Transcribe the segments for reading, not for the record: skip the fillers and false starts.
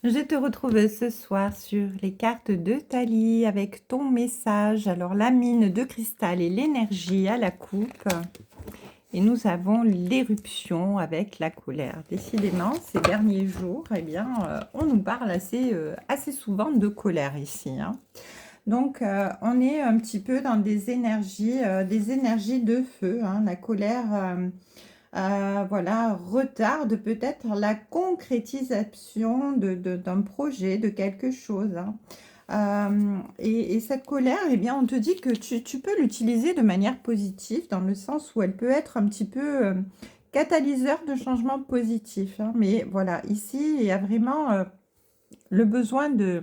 Je te retrouve ce soir sur les cartes de Thalie avec ton message. Alors, la mine de cristal et l'énergie à la coupe. Et nous avons l'éruption avec la colère. Décidément, ces derniers jours, eh bien, on nous parle assez souvent de colère ici, hein. Donc, on est un petit peu dans des énergies de feu, hein. La colère, voilà, retarde peut-être la concrétisation d'un projet, de quelque chose, hein. Et cette colère, eh bien, on te dit que tu peux l'utiliser de manière positive, dans le sens où elle peut être un petit peu catalyseur de changement positif, hein. Mais voilà, ici, il y a vraiment le besoin de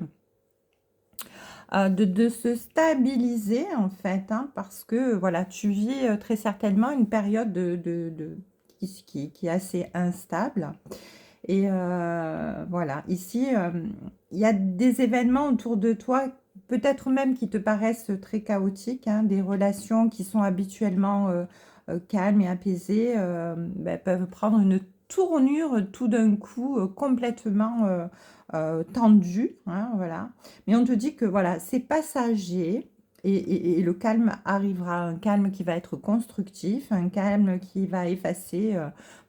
se stabiliser, en fait, hein, parce que voilà, tu vis très certainement une période qui est assez instable. Et voilà, ici, il y a des événements autour de toi, peut-être même qui te paraissent très chaotiques, hein, des relations qui sont habituellement calmes et apaisées, ben, peuvent prendre une tournure tout d'un coup complètement tendue, hein, voilà. Mais on te dit que voilà, c'est passager. Et le calme arrivera, un calme qui va être constructif, un calme qui va effacer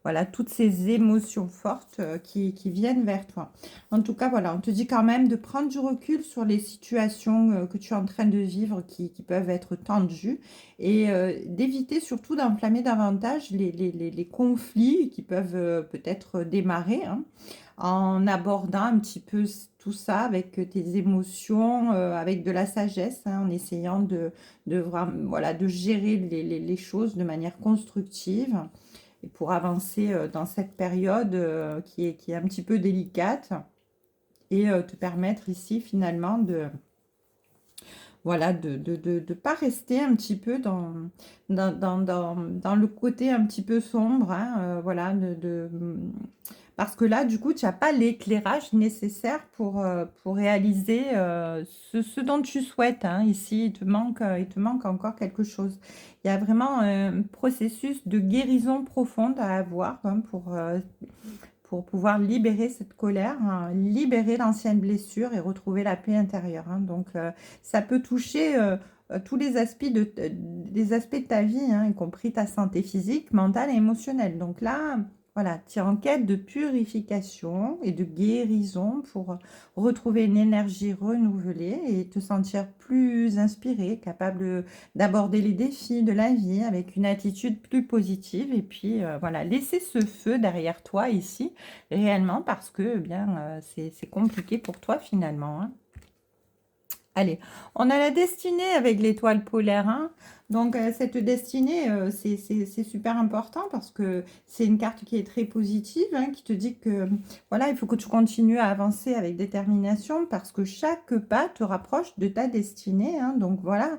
voilà, toutes ces émotions fortes qui viennent vers toi. En tout cas, voilà, on te dit quand même de prendre du recul sur les situations que tu es en train de vivre qui peuvent être tendues et d'éviter surtout d'enflammer davantage les conflits qui peuvent peut-être démarrer, hein, en abordant un petit peu tout ça avec tes émotions, avec de la sagesse, hein, en essayant voilà, de gérer les choses de manière constructive et pour avancer dans cette période qui est un petit peu délicate et te permettre ici finalement voilà, de pas rester un petit peu dans le côté un petit peu sombre, hein, voilà, parce que là, du coup, tu n'as pas l'éclairage nécessaire pour réaliser ce dont tu souhaites, hein. Ici, il te manque encore quelque chose. Il y a vraiment un processus de guérison profonde à avoir, hein, pour pouvoir libérer cette colère, hein, libérer l'ancienne blessure et retrouver la paix intérieure, hein. Donc, ça peut toucher tous les aspects de ta vie, hein, y compris ta santé physique, mentale et émotionnelle. Donc là, voilà, tu es en quête de purification et de guérison pour retrouver une énergie renouvelée et te sentir plus inspiré, capable d'aborder les défis de la vie avec une attitude plus positive et puis voilà, laisser ce feu derrière toi ici réellement parce que eh bien c'est compliqué pour toi finalement, hein. Allez, on a la destinée avec l'étoile polaire, hein. Donc, cette destinée, c'est super important parce que c'est une carte qui est très positive, hein, qui te dit que voilà, il faut que tu continues à avancer avec détermination parce que chaque pas te rapproche de ta destinée, hein. Donc, voilà,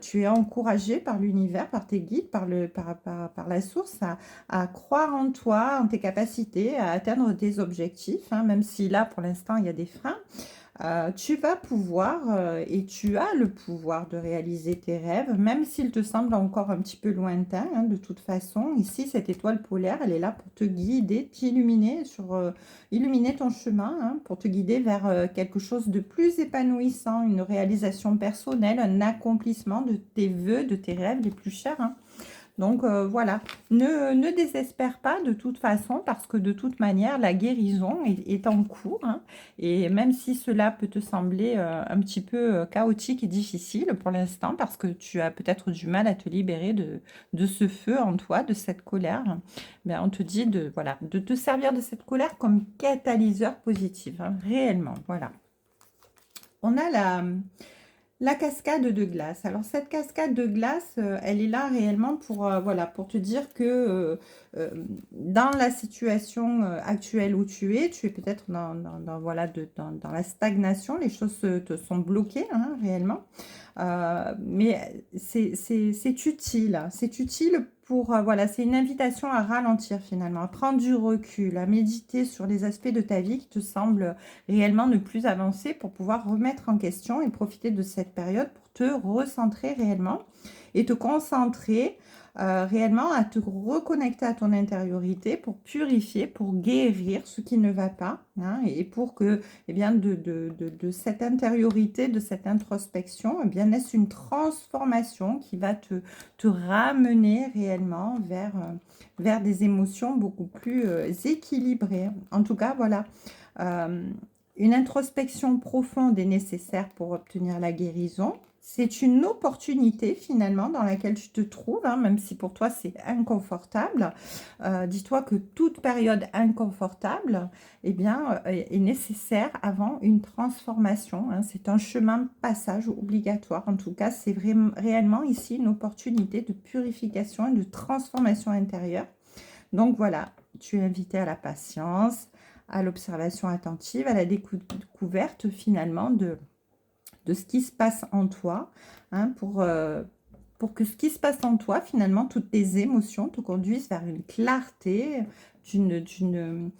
tu es encouragé par l'univers, par tes guides, par la source à croire en toi, en tes capacités, à atteindre tes objectifs, hein, même si là, pour l'instant, il y a des freins. Tu vas pouvoir et tu as le pouvoir de réaliser tes rêves, même s'ils te semblent encore un petit peu lointains, hein, de toute façon. Ici, cette étoile polaire, elle est là pour te guider, t'illuminer illuminer ton chemin, hein, pour te guider vers quelque chose de plus épanouissant, une réalisation personnelle, un accomplissement de tes vœux, de tes rêves les plus chers, hein. Donc voilà, ne désespère pas de toute façon parce que de toute manière, la guérison est en cours, hein. Et même si cela peut te sembler un petit peu chaotique et difficile pour l'instant parce que tu as peut-être du mal à te libérer de ce feu en toi, de cette colère, ben, on te dit voilà, de te servir de cette colère comme catalyseur positif, hein, réellement. Voilà. On a la cascade de glace. Alors cette cascade de glace, elle est là réellement pour, voilà, pour te dire que euh, dans la situation actuelle où tu es peut-être voilà, dans la stagnation, les choses te sont bloquées, hein, réellement. Mais c'est utile, hein. C'est utile pour, voilà, c'est une invitation à ralentir finalement, à prendre du recul, à méditer sur les aspects de ta vie qui te semblent réellement ne plus avancer pour pouvoir remettre en question et profiter de cette période pour te recentrer réellement et te concentrer réellement à te reconnecter à ton intériorité pour purifier, pour guérir ce qui ne va pas, hein, et pour que, eh bien, de cette intériorité, de cette introspection, eh bien, naisse une transformation qui va te ramener réellement vers des émotions beaucoup plus équilibrées. En tout cas, voilà. Euh, une introspection profonde est nécessaire pour obtenir la guérison. C'est une opportunité finalement dans laquelle tu te trouves, hein, même si pour toi c'est inconfortable. Dis-toi que toute période inconfortable, eh bien, est nécessaire avant une transformation, hein. C'est un chemin de passage obligatoire. En tout cas, c'est vraiment réellement ici une opportunité de purification et de transformation intérieure. Donc voilà, tu es invité à la patience, à l'observation attentive, à la découverte finalement de ce qui se passe en toi, hein, pour que ce qui se passe en toi, finalement, toutes tes émotions te conduisent vers une clarté, d'une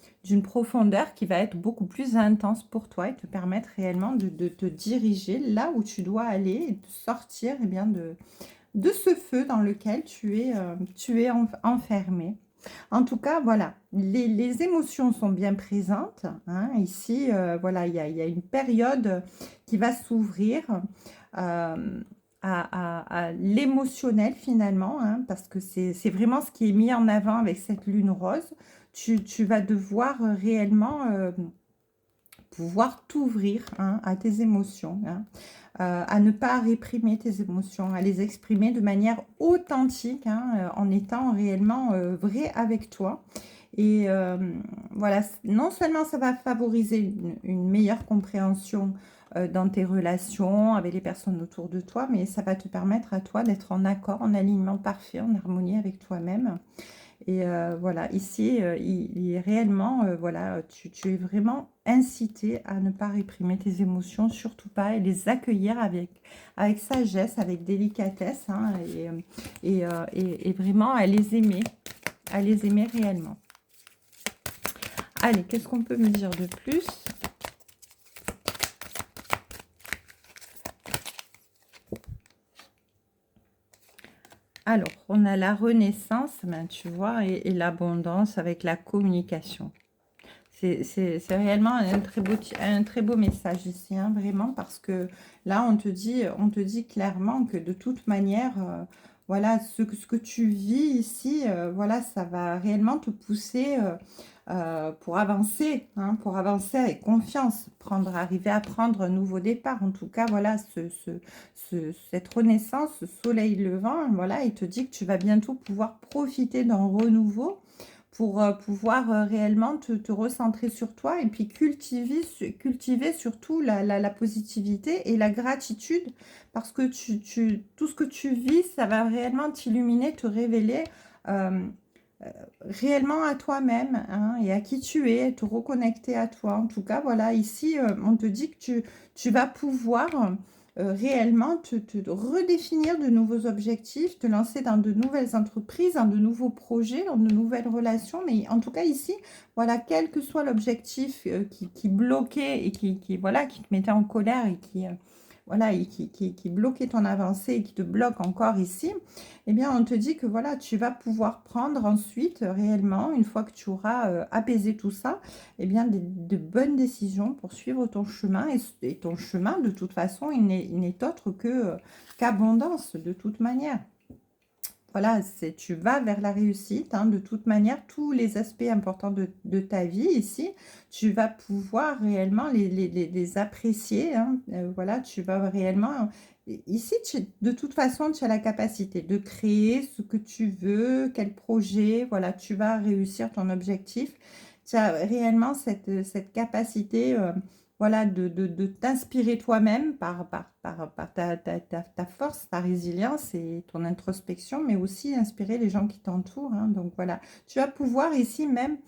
profondeur qui va être beaucoup plus intense pour toi et te permettre réellement de te diriger là où tu dois aller et de sortir, eh bien, de ce feu dans lequel tu es enfermé. En tout cas, voilà, les émotions sont bien présentes, hein. Ici, voilà, il y a une période qui va s'ouvrir euh, à l'émotionnel finalement, hein, parce que c'est vraiment ce qui est mis en avant avec cette lune rose. Tu vas devoir réellement pouvoir t'ouvrir, hein, à tes émotions, hein, à ne pas réprimer tes émotions, à les exprimer de manière authentique, hein, en étant réellement vrai avec toi. Et voilà, non seulement ça va favoriser une meilleure compréhension dans tes relations avec les personnes autour de toi, mais ça va te permettre à toi d'être en accord, en alignement parfait, en harmonie avec toi-même. Et voilà, ici, il est réellement, voilà, tu es vraiment incité à ne pas réprimer tes émotions, surtout pas, et les accueillir avec sagesse, avec délicatesse, hein, et vraiment à les aimer réellement. Allez, qu'est-ce qu'on peut me dire de plus? Alors, on a la renaissance, ben, tu vois, et l'abondance avec la communication. C'est réellement un très beau message ici, hein, vraiment, parce que là, on te dit clairement que de toute manière, voilà, ce que tu vis ici, voilà, ça va réellement te pousser pour avancer avec confiance, arriver à prendre un nouveau départ. En tout cas, voilà, cette renaissance, ce soleil levant, voilà, il te dit que tu vas bientôt pouvoir profiter d'un renouveau pour pouvoir réellement te recentrer sur toi et puis cultiver surtout la positivité et la gratitude parce que tout ce que tu vis, ça va réellement t'illuminer, te révéler euh, réellement à toi-même, hein, et à qui tu es, te reconnecter à toi. En tout cas, voilà, ici, on te dit que tu vas pouvoir réellement te redéfinir de nouveaux objectifs, te lancer dans de nouvelles entreprises, dans de nouveaux projets, dans de nouvelles relations. Mais en tout cas, ici, voilà, quel que soit l'objectif qui bloquait et voilà, qui te mettait en colère et voilà, et qui bloquait ton avancée et qui te bloque encore ici, eh bien, on te dit que voilà, tu vas pouvoir prendre ensuite réellement, une fois que tu auras apaisé tout ça, eh bien, de bonnes décisions pour suivre ton chemin. Et ton chemin, de toute façon, il n'est autre qu'abondance, de toute manière. Voilà, tu vas vers la réussite, hein, de toute manière, tous les aspects importants de ta vie ici, tu vas pouvoir réellement les apprécier, hein. Voilà, tu vas réellement... Ici, de toute façon, tu as la capacité de créer ce que tu veux, quel projet, voilà, tu vas réussir ton objectif. Tu as réellement cette capacité... voilà, de t'inspirer toi-même par ta force, ta résilience et ton introspection, mais aussi inspirer les gens qui t'entourent, hein. Donc voilà, tu vas pouvoir ici même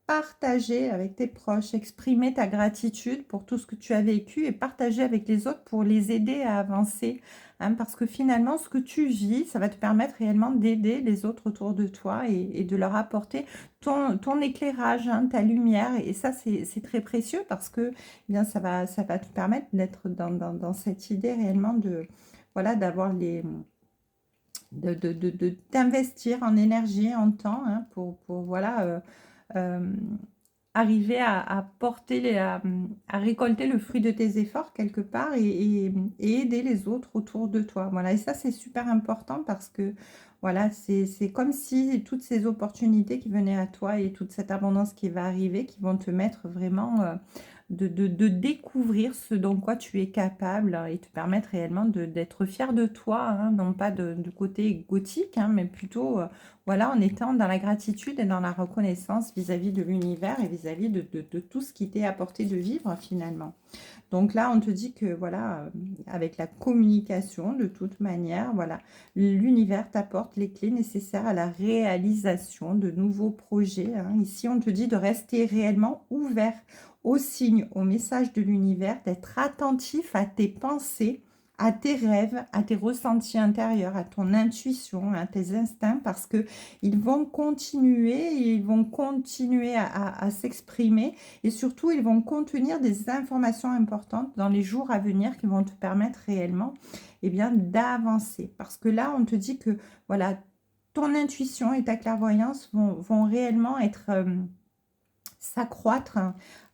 partager avec tes proches, exprimer ta gratitude pour tout ce que tu as vécu et partager avec les autres pour les aider à avancer, hein, parce que finalement, ce que tu vis, ça va te permettre réellement d'aider les autres autour de toi et de leur apporter ton éclairage, hein, ta lumière. Et ça, c'est très précieux parce que eh bien, ça va te permettre d'être dans cette idée réellement de, voilà, d'avoir de t'investir en énergie, en temps, hein, pour voilà, euh, arriver à porter à récolter le fruit de tes efforts quelque part et aider les autres autour de toi. Voilà, et ça, c'est super important parce que voilà, c'est comme si toutes ces opportunités qui venaient à toi et toute cette abondance qui va arriver, qui vont te mettre vraiment de découvrir ce dont quoi tu es capable et te permettre réellement d'être fier de toi, hein, non pas du côté égotique, hein, mais plutôt voilà, en étant dans la gratitude et dans la reconnaissance vis-à-vis de l'univers et vis-à-vis de tout ce qui t'est apporté de vivre finalement. Donc là, on te dit que voilà, avec la communication, de toute manière, voilà, l'univers t'apporte les clés nécessaires à la réalisation de nouveaux projets, hein. Ici, on te dit de rester réellement ouvert aux signes, aux messages de l'univers, d'être attentif à tes pensées, à tes rêves, à tes ressentis intérieurs, à ton intuition, à tes instincts, parce que ils vont continuer à s'exprimer et surtout, ils vont contenir des informations importantes dans les jours à venir qui vont te permettre réellement eh bien, d'avancer. Parce que là, on te dit que voilà, ton intuition et ta clairvoyance vont réellement être s'accroître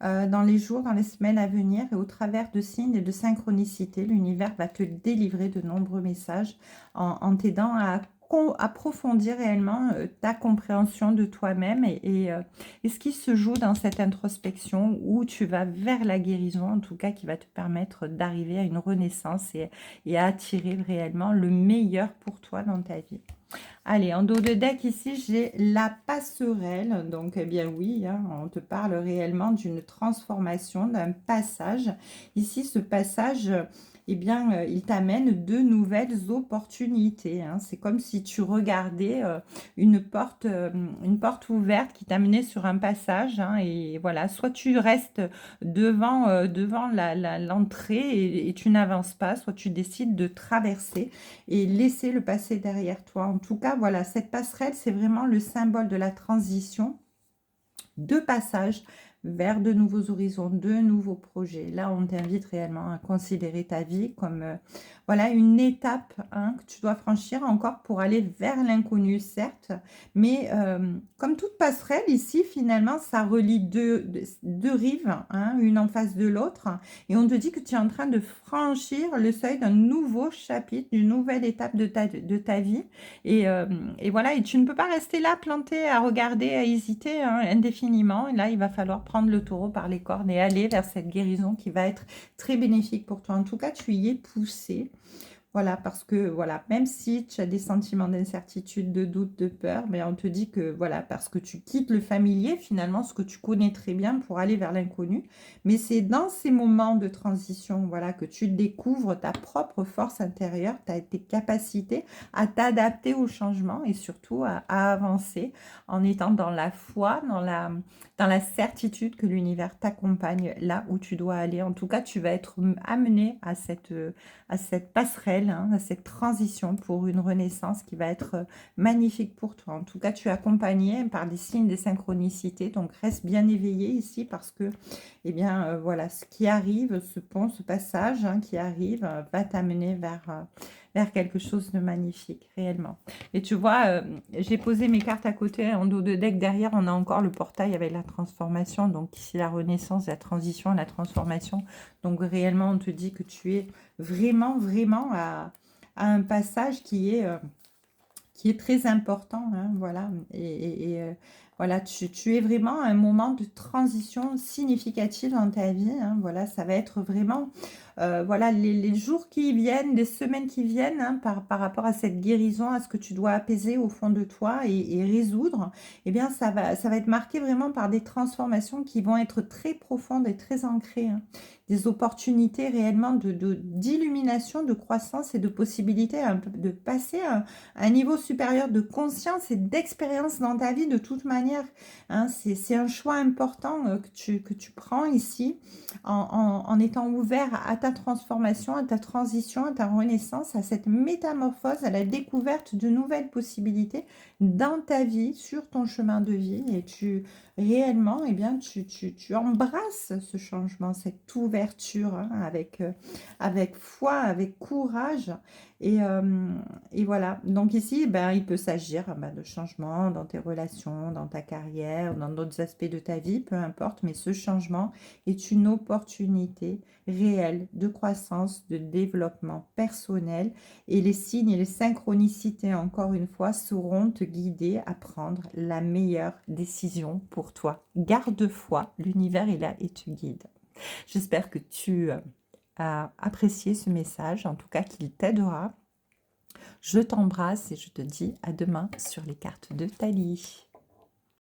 dans les jours, dans les semaines à venir et au travers de signes et de synchronicité, l'univers va te délivrer de nombreux messages en t'aidant à approfondir réellement ta compréhension de toi-même et ce qui se joue dans cette introspection où tu vas vers la guérison, en tout cas qui va te permettre d'arriver à une renaissance et à attirer réellement le meilleur pour toi dans ta vie. Allez, en dos de deck, ici, j'ai la passerelle. Donc, eh bien oui, hein, on te parle réellement d'une transformation, d'un passage. Ici, ce passage, eh bien, il t'amène de nouvelles opportunités, hein. C'est comme si tu regardais une porte ouverte qui t'amenait sur un passage, hein, et voilà, soit tu restes devant l'entrée et tu n'avances pas, soit tu décides de traverser et laisser le passé derrière toi. En tout cas, voilà, cette passerelle, c'est vraiment le symbole de la transition, de passage vers de nouveaux horizons, de nouveaux projets. Là, on t'invite réellement à considérer ta vie comme voilà une étape, hein, que tu dois franchir encore pour aller vers l'inconnu, certes, mais comme toute passerelle ici, finalement, ça relie deux rives, hein, une en face de l'autre, et on te dit que tu es en train de franchir le seuil d'un nouveau chapitre, d'une nouvelle étape de ta vie, et voilà, et tu ne peux pas rester là planté à regarder, à hésiter, hein, indéfiniment. Et là, il va falloir prendre le taureau par les cornes et aller vers cette guérison qui va être très bénéfique pour toi. En tout cas, tu y es poussé. Voilà, parce que voilà, même si tu as des sentiments d'incertitude, de doute, de peur, mais on te dit que voilà, parce que tu quittes le familier, finalement, ce que tu connais très bien pour aller vers l'inconnu. Mais c'est dans ces moments de transition, voilà, que tu découvres ta propre force intérieure, tes capacités à t'adapter au changement et surtout à avancer en étant dans la foi, dans la certitude que l'univers t'accompagne là où tu dois aller. En tout cas, tu vas être amené à cette passerelle, hein, à cette transition pour une renaissance qui va être magnifique pour toi. En tout cas, tu es accompagné par des signes, des synchronicités, donc reste bien éveillé ici parce que, eh bien, voilà, ce qui arrive, ce pont, ce passage, hein, qui arrive, va t'amener vers quelque chose de magnifique, réellement. Et tu vois, j'ai posé mes cartes à côté, en dos de deck, derrière, on a encore le portail avec la transformation, donc ici la renaissance, la transition, la transformation. Donc réellement, on te dit que tu es vraiment à un passage qui est très important, hein, voilà. Voilà, tu es vraiment à un moment de transition significative dans ta vie, hein, voilà, ça va être vraiment, voilà, les jours qui viennent, les semaines qui viennent, hein, par rapport à cette guérison, à ce que tu dois apaiser au fond de toi et résoudre, eh bien, ça va être marqué vraiment par des transformations qui vont être très profondes et très ancrées, hein. Des opportunités réellement d'illumination, de croissance et de possibilités de passer un niveau supérieur de conscience et d'expérience dans ta vie de toute manière, hein. C'est un choix important que tu prends ici en étant ouvert à ta transformation, à ta transition, à ta renaissance, à cette métamorphose, à la découverte de nouvelles possibilités dans ta vie, sur ton chemin de vie. Et tu réellement, eh bien, tu embrasses ce changement, cette ouverture, hein, avec foi, avec courage Et voilà. Donc ici, ben, il peut s'agir de changements dans tes relations, dans ta carrière, dans d'autres aspects de ta vie, peu importe, mais ce changement est une opportunité réelle de croissance, de développement personnel et les signes et les synchronicités, encore une fois, sauront te guider à prendre la meilleure décision pour toi. Garde foi, l'univers est là et te guide. J'espère que tu as apprécié ce message, en tout cas qu'il t'aidera. Je t'embrasse et je te dis à demain sur les cartes de Thalie.